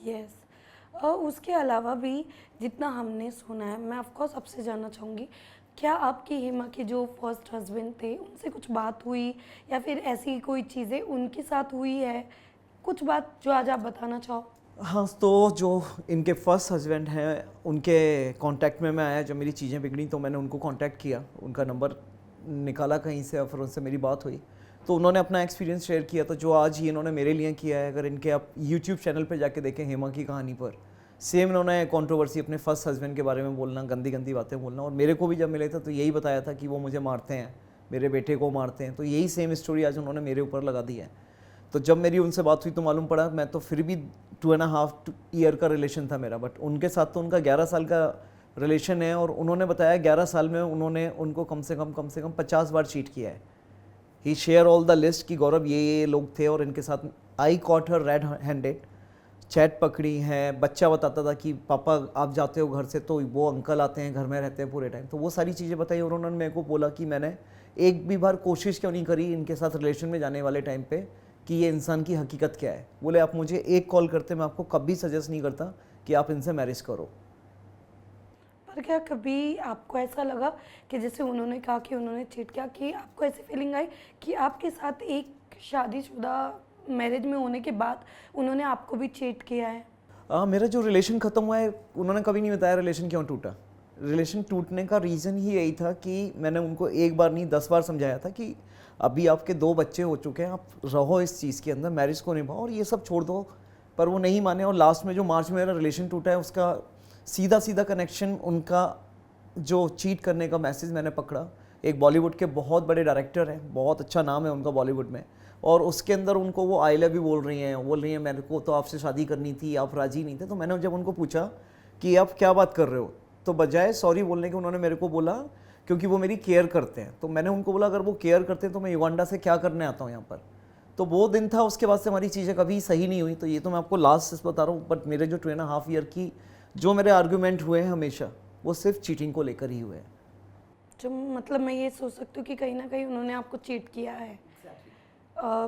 Yes. उसके अलावा भी जितना हमने सुना है, मैं ऑफ कोर्स आपसे जानना चाहूँगी, क्या आपकी हेमा के जो फर्स्ट हस्बैंड थे उनसे कुछ बात हुई या फिर ऐसी कोई चीज़ें उनके साथ हुई है? कुछ बात जो आज आप बताना चाहो? हाँ, तो जो इनके फर्स्ट हस्बैंड हैं उनके कांटेक्ट में मैं आया जब मेरी चीज़ें बिगड़ी, तो मैंने उनको कांटेक्ट किया, उनका नंबर निकाला कहीं से और फिर उनसे मेरी बात हुई। तो उन्होंने अपना एक्सपीरियंस शेयर किया, तो जो आज ही इन्होंने मेरे लिए किया है, अगर इनके आप यूट्यूब चैनल पे जाके देखें हेमा की कहानी पर, सेम इन्होंने कंट्रोवर्सी अपने फर्स्ट हस्बैंड के बारे में बोलना, गंदी गंदी बातें बोलना, और मेरे को भी जब मिले थे तो यही बताया था कि वो मुझे मारते हैं, मेरे बेटे को मारते हैं। तो यही सेम स्टोरी आज उन्होंने मेरे ऊपर लगा दी है। तो जब मेरी उनसे बात हुई तो मालूम पड़ा, मैं तो फिर भी 2.5 ईयर का रिलेशन था मेरा, बट उनके साथ तो उनका 11 साल का रिलेशन है। और उन्होंने बताया 11 साल में उन्होंने उनको कम से कम 50 बार चीट किया है। ही शेयर ऑल द लिस्ट कि गौरव ये लोग थे और इनके साथ आई caught her red handed, chat पकड़ी है। बच्चा बताता था कि पापा आप जाते हो घर से तो वो अंकल आते हैं, घर में रहते हैं पूरे टाइम। तो वो सारी चीज़ें बताई और उन्होंने मेरे को बोला कि मैंने एक भी बार कोशिश क्यों नहीं करी इनके साथ रिलेशन में जाने वाले टाइम पे कि ये इंसान की हकीकत क्या है। बोले आप मुझे एक कॉल करते, मैं आपको कभी सजेस्ट नहीं करता कि आप इनसे मैरिज करो। पर क्या कभी आपको ऐसा लगा कि जैसे उन्होंने कहा कि उन्होंने चीट किया, कि आपको ऐसी फीलिंग आई कि आपके साथ एक शादीशुदा मैरिज में होने के बाद उन्होंने आपको भी चीट किया है? मेरा जो रिलेशन ख़त्म हुआ है, उन्होंने कभी नहीं बताया रिलेशन क्यों टूटा। रिलेशन टूटने का रीज़न ही यही था कि मैंने उनको एक बार नहीं 10 बार समझाया था कि अभी आपके 2 बच्चे हो चुके हैं, आप रहो इस चीज़ के अंदर, मैरिज को निभाओ और ये सब छोड़ दो। पर वो नहीं माने और लास्ट में जो मार्च में मेरा रिलेशन टूटा है उसका सीधा सीधा कनेक्शन उनका जो चीट करने का मैसेज मैंने पकड़ा। एक बॉलीवुड के बहुत बड़े डायरेक्टर हैं, बहुत अच्छा नाम है उनका बॉलीवुड में, और उसके अंदर उनको वो आई लव यू बोल रही हैं मेरे को तो आपसे शादी करनी थी, आप राजी नहीं थे। तो मैंने जब उनको पूछा कि आप क्या बात कर रहे हो, तो बजाय सॉरी बोलने के उन्होंने मेरे को बोला क्योंकि वो मेरी केयर करते हैं। तो मैंने उनको बोला अगर वो केयर करते हैं तो मैं युगांडा से क्या करने आता हूँ यहाँ पर। तो वो दिन था, उसके बाद से हमारी चीज़ें कभी सही नहीं हुई। तो ये तो मैं आपको लास्ट बता रहा हूँ, बट मेरे जो 2.5 ईयर की जो मेरे आर्ग्यूमेंट हुए हैं हमेशा, वो सिर्फ चीटिंग को लेकर ही हुए हैं। जो मतलब मैं ये सोच सकती हूँ कि कहीं ना कहीं उन्होंने आपको चीट किया है।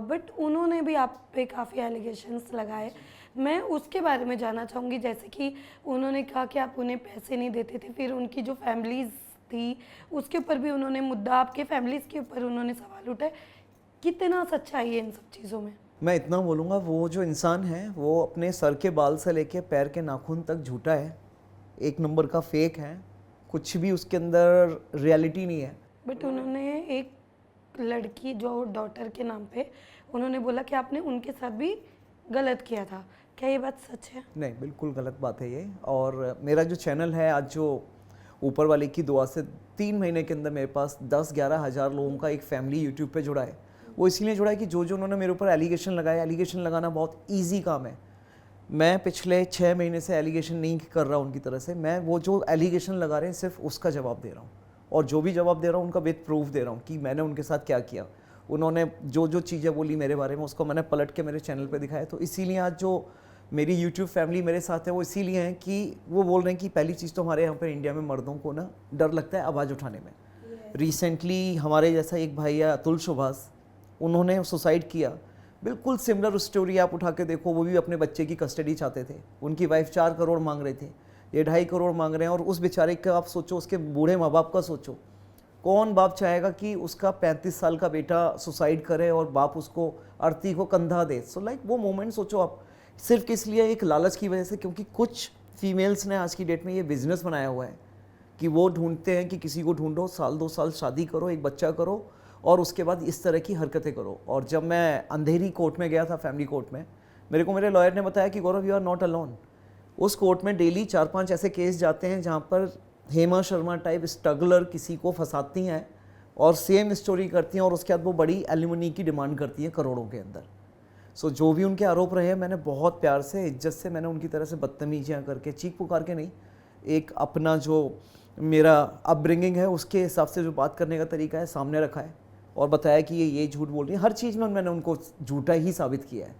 बट उन्होंने भी आप पे काफ़ी एलिगेशंस लगाए। मैं उसके बारे में जानना चाहूँगी, जैसे कि उन्होंने कहा कि आप उन्हें पैसे नहीं देते थे, फिर उनकी जो फैमिलीज़ थी उसके ऊपर भी उन्होंने मुद्दा, आपके फैमिलीज़ के ऊपर उन्होंने सवाल उठाए। कितना सच्चाई है इन सब चीज़ों में? मैं इतना बोलूँगा, वो जो इंसान है वो अपने सर के बाल से लेके पैर के नाखून तक झूठा है, एक नंबर का फेक है, कुछ भी उसके अंदर रियलिटी नहीं है। बट उन्होंने एक लड़की जो डॉटर के नाम पे उन्होंने बोला कि आपने उनके साथ भी गलत किया था। क्या ये बात सच है? नहीं, बिल्कुल गलत बात है ये। और मेरा जो चैनल है आज, जो ऊपर वाले की दुआ से 3 महीने के अंदर मेरे पास 10-11 हज़ार लोगों का एक फैमिली यूट्यूब पे जुड़ा है। वो इसलिए जुड़ा है कि जो उन्होंने मेरे ऊपर एलिगेशन लगाया, एलिगेशन लगाना बहुत ईजी काम है। मैं पिछले 6 महीने से एलिगेशन नहीं कर रहा उनकी तरह से, मैं वो जो एलिगेशन लगा रहे हैं सिर्फ उसका जवाब दे रहा हूँ, और जो भी जवाब दे रहा हूँ उनका विद प्रूफ दे रहा हूँ कि मैंने उनके साथ क्या किया। उन्होंने जो जो चीज़ें बोली मेरे बारे में उसको मैंने पलट के मेरे चैनल पे दिखाया। तो इसीलिए आज जो मेरी यूट्यूब फैमिली मेरे साथ है वो इसीलिए है कि वो बोल रहे हैं कि पहली चीज़ तो हमारे यहाँ पर इंडिया में मर्दों को ना डर लगता है आवाज़ उठाने में। रिसेंटली हमारे जैसा एक भाई है अतुल सुभाष, उन्होंने सुसाइड किया। बिल्कुल सिमिलर स्टोरी आप उठा के देखो, वो भी अपने बच्चे की कस्टडी चाहते थे, उनकी वाइफ 4 करोड़ मांग रहे थे, ये 2.5 करोड़ मांग रहे हैं। और उस बेचारे का आप सोचो, उसके बूढ़े माँ बाप का सोचो, कौन बाप चाहेगा कि उसका 35 साल का बेटा सुसाइड करे और बाप उसको अर्थी को कंधा दे। सो लाइक वो मोमेंट सोचो आप, सिर्फ किस लिए, एक लालच की वजह से, क्योंकि कुछ फीमेल्स ने आज की डेट में ये बिजनेस बनाया हुआ है कि वो ढूंढते हैं कि किसी को ढूंढो, 1-2 साल शादी करो, एक बच्चा करो और उसके बाद इस तरह की हरकतें करो। और जब मैं अंधेरी कोर्ट में गया था, फैमिली कोर्ट में, मेरे को मेरे लॉयर ने बताया कि गौरव यू आर नॉट अलोन। उस कोर्ट में डेली 4-5 ऐसे केस जाते हैं जहाँ पर हेमा शर्मा टाइप स्ट्रगलर किसी को फंसाती हैं और सेम स्टोरी करती हैं, और उसके बाद वो बड़ी एलिमनी की डिमांड करती हैं करोड़ों के अंदर। सो जो भी उनके आरोप रहे हैं, मैंने बहुत प्यार से, इज्जत से मैंने उनकी तरह से बदतमीजियाँ करके, चीख पुकार के नहीं, एक अपना जो मेरा अपब्रिंगिंग है उसके हिसाब से जो बात करने का तरीका है सामने रखा है और बताया कि ये झूठ बोल रही है। हर चीज़ में मैंने उनको झूठा ही साबित किया है।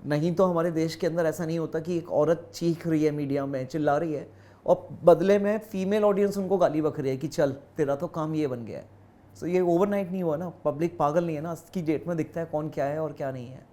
नहीं तो हमारे देश के अंदर ऐसा नहीं होता कि एक औरत चीख रही है मीडिया में, चिल्ला रही है, और बदले में फीमेल ऑडियंस उनको गाली बक रही है कि चल तेरा तो काम ये बन गया है। सो ये ओवरनाइट नहीं हुआ ना, पब्लिक पागल नहीं है ना, आज की डेट में दिखता है कौन क्या है और क्या नहीं है।